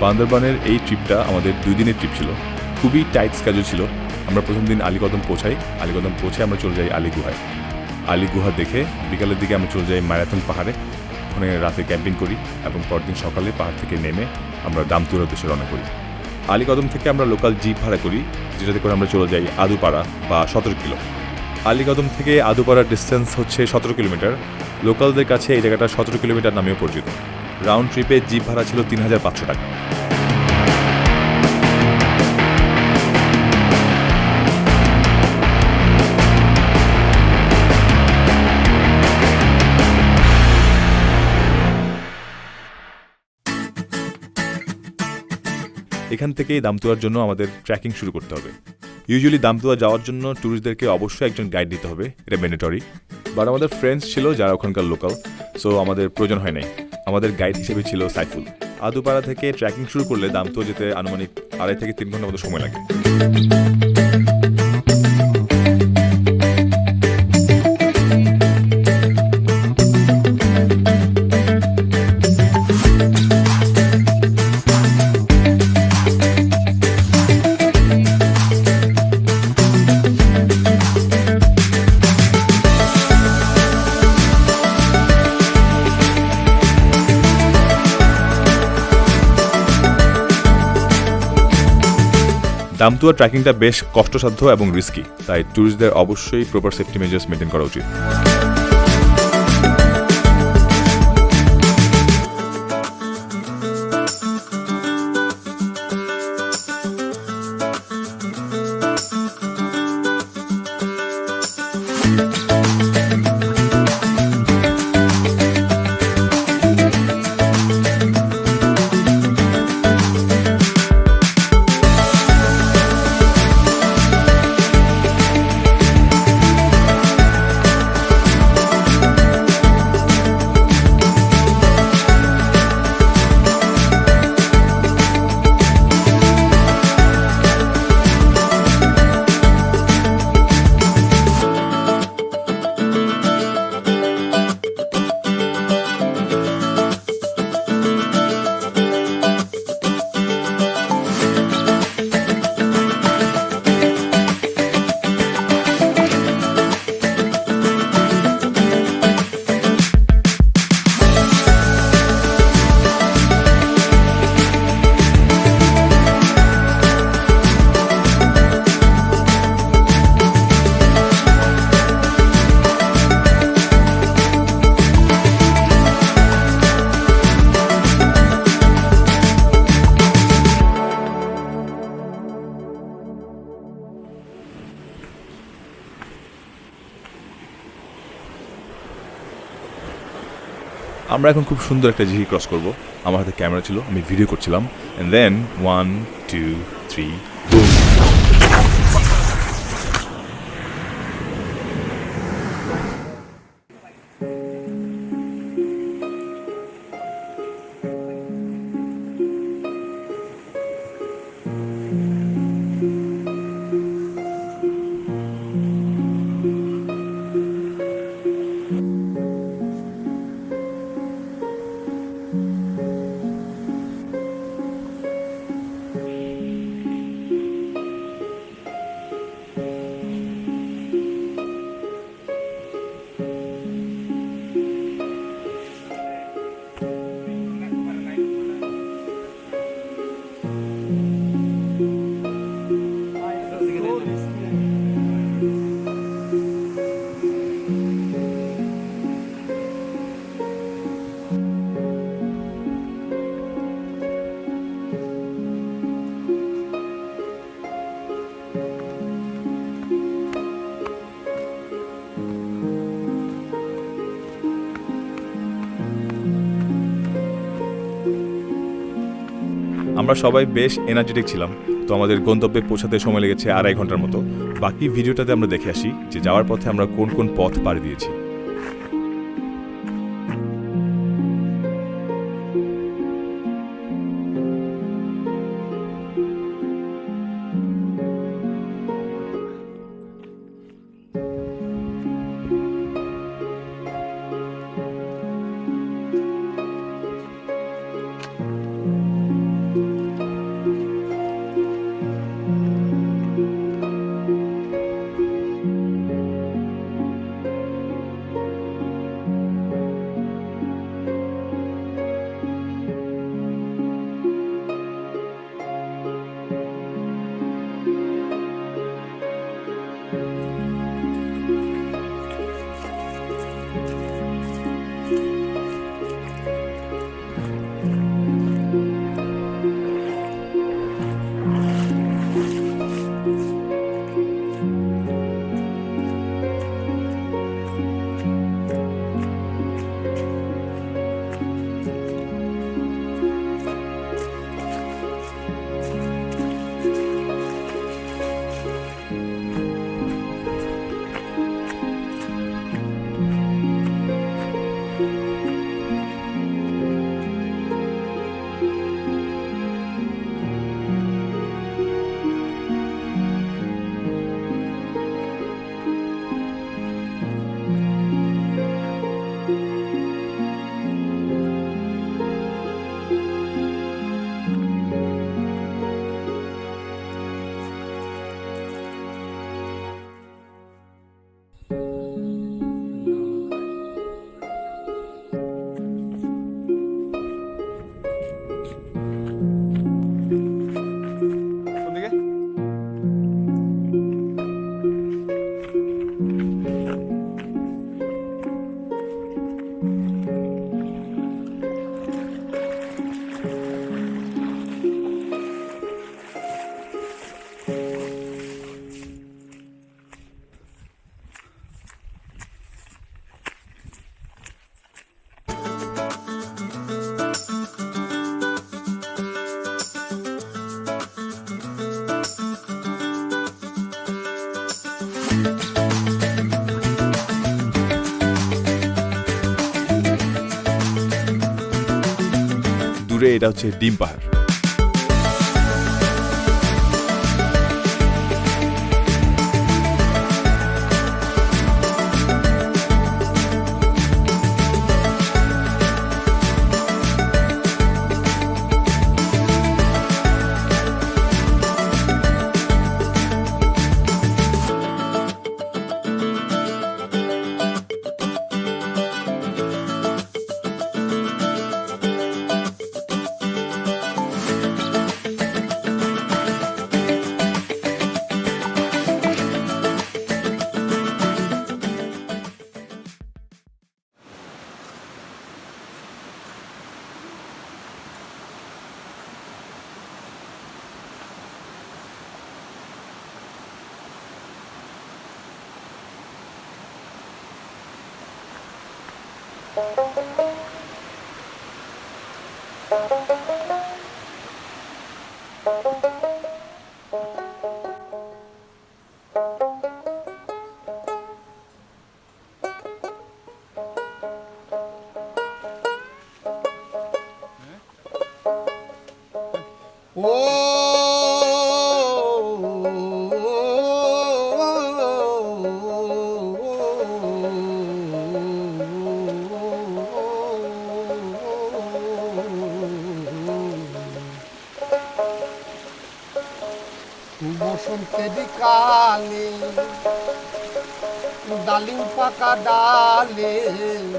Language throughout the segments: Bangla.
বান্দরবানের এই ট্রিপটা আমাদের 2 দিনের ট্রিপ ছিল। খুবই টাইট স্কেজুল ছিল। আমরা প্রথম দিন আলীকদম পৌঁছাই। আলীকদম পৌঁছে আমরা চলে যাই আলী গুহায়। আলী গুহা দেখে বিকালের দিকে আমরা চলে যাই মারাথন পাহাড়ে। ওখানে রাতে ক্যাম্পিং করি এবং পরদিন সকালে পাহাড় থেকে নেমে আমরা দামতুয়ার উদ্দেশ্যে রওনা করি। আলীকদম থেকে আমরা লোকাল জিপ ভাড়া করি, যেটাতে করে আমরা চলে যাই আদুপাড়া বা 17 কিলো। আলীকদম থেকে আদুপাড়ার ডিস্টেন্স হচ্ছে 17 কিলোমিটার। লোকালদের কাছে এই জায়গাটা 17 কিলোমিটার নামেও পরিচিত। রাউন্ড ট্রিপে জিপ ভাড়া ছিল 3500 টাকা। এখান থেকেই দামতুয়ার জন্য আমাদের ট্রেকিং শুরু করতে হবে। ইউজুয়ালি দামতুয়া যাওয়ার জন্য ট্যুরিস্টদেরকে অবশ্যই একজন গাইড দিতে হবে, এটা ম্যান্ডেটরি। বাট আমাদের ফ্রেন্ডস ছিল যারা ওখানকার লোকাল, সো আমাদের প্রয়োজন হয় নাই। আমাদের গাইড হিসেবে ছিল সাইফুল। আদুপাড়া থেকে ট্রেকিং শুরু করলে দামতুয়া যেতে আনুমানিক 2.5 থেকে 3 ঘন্টার মতো সময় লাগে। দামতুয়া ট্রেকিংটা বেশ কষ্টসাধ্য এবং রিস্কি, তাই ট্যুরিস্টদের অবশ্যই প্রপার সেফটি মেজার্স মেনটেন করা উচিত। আমরা এখন খুব সুন্দর একটা ঝিরি ক্রস করব। আমার হাতে ক্যামেরা ছিল, আমি ভিডিও করছিলাম। And then 1 2 3 boom. আমরা সবাই বেশ এনার্জেটিক ছিলাম, তো আমাদের গন্তব্যে পৌঁছাতে সময় লেগেছে 2.5 ঘন্টার মতো। বাকি ভিডিওটাতে আমরা দেখে আসি যে যাওয়ার পথে আমরা কোন কোন পথ পাড়ি দিয়েছি। এটা হচ্ছে ডিম পাহাড়। বসন্তের কালে ডালিম পাকা ডালে,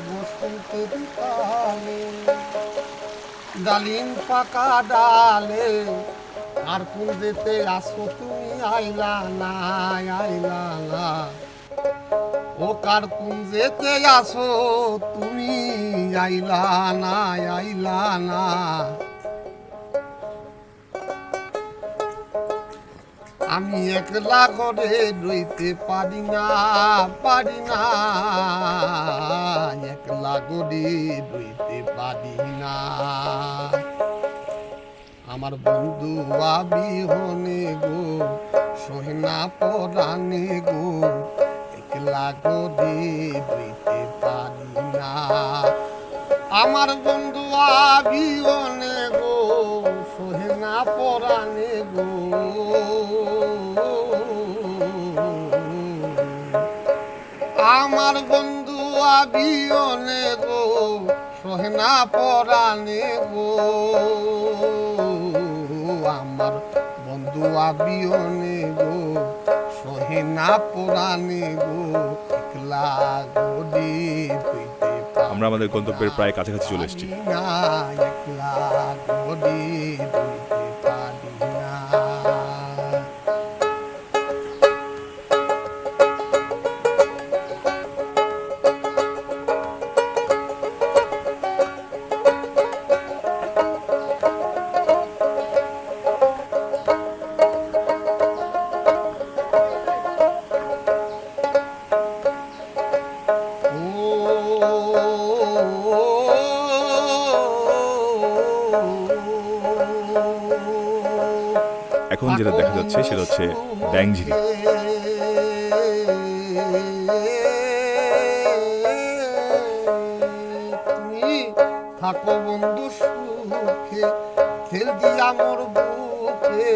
বসন্তের কালে ডালিম পাকা ডালে, আর কোন যেতে আসো তুমি আইলা না, আইলা না। ও কার কোন যেতে আসো তুমি আইলা না, আইলা না। আমি একলা করে রইতে পারি না, পারি না, একলা করে রইতে পারি না। আমার বন্ধু আবিহনে গো, সহিনা পরাণে গো, একলা করে রইতে পারি না। আমার বন্ধু আবিহনে গো, সহিনা পরাণে গো, আমার বন্ধু আবিহনে গো, সহেনা পরাণে গো, আমার বন্ধু আবিহনে গো, সহেনা পরাণে গো, একলা গদি হইতে পারি আমরা আমাদের গন্তব্যের প্রায় কাছাকাছি চলে এসেছি। না, একলা গদি হইতে পারি না। এখন যেটা দেখা যাচ্ছে সেটা হচ্ছে ব্যাং ঝিরি। তুমি থাকো বন্ধু সুখে, খেল দিয়া মোর বুকে,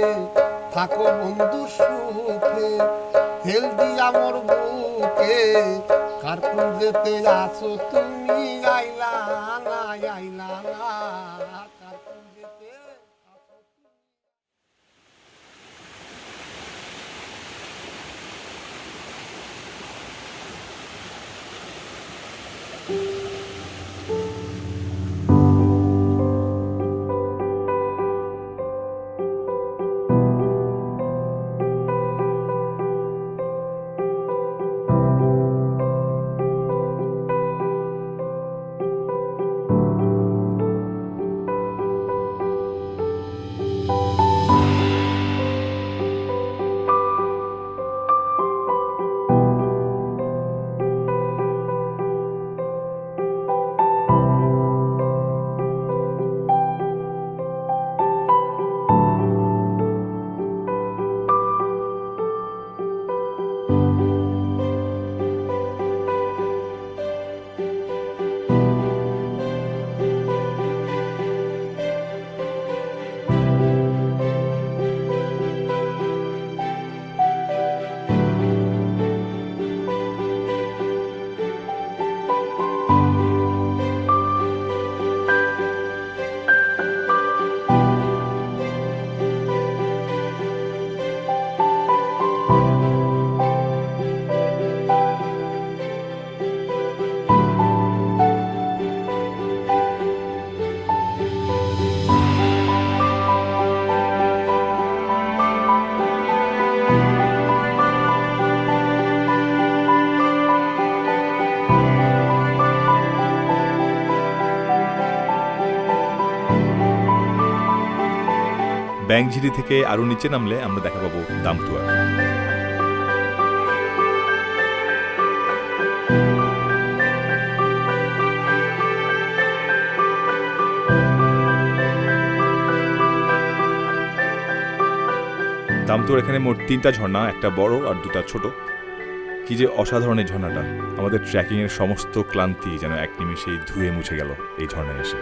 থাকো বন্ধু সুখে, খেল দিয়া মোর বুকে, কার কোন যেতে আসো তুমি আইলা না, আইলা না, কার কোন যেতে আসো তুমি। ব্যাং ঝিরি থেকে আরও নিচে নামলে আমরা দেখা পাবো দামতুয়া। দামতুয়ার এখানে মোট 3টা ঝর্ণা, একটা বড় আর 2টা ছোট। কি যে অসাধারণ এই ঝর্ণাটা! আমাদের ট্রেকিংয়ের সমস্ত ক্লান্তি যেন এক নিমিষেই ধুয়ে মুছে গেল এই ঝর্ণায় এসে।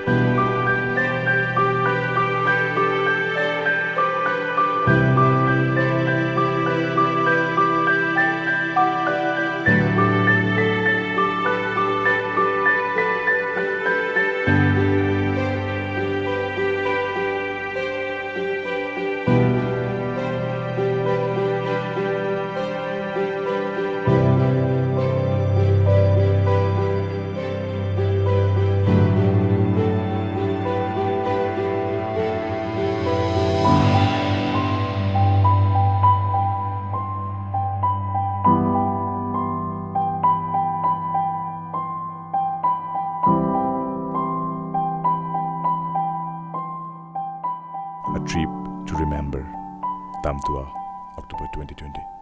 A trip to remember. Daamtua, October 2020.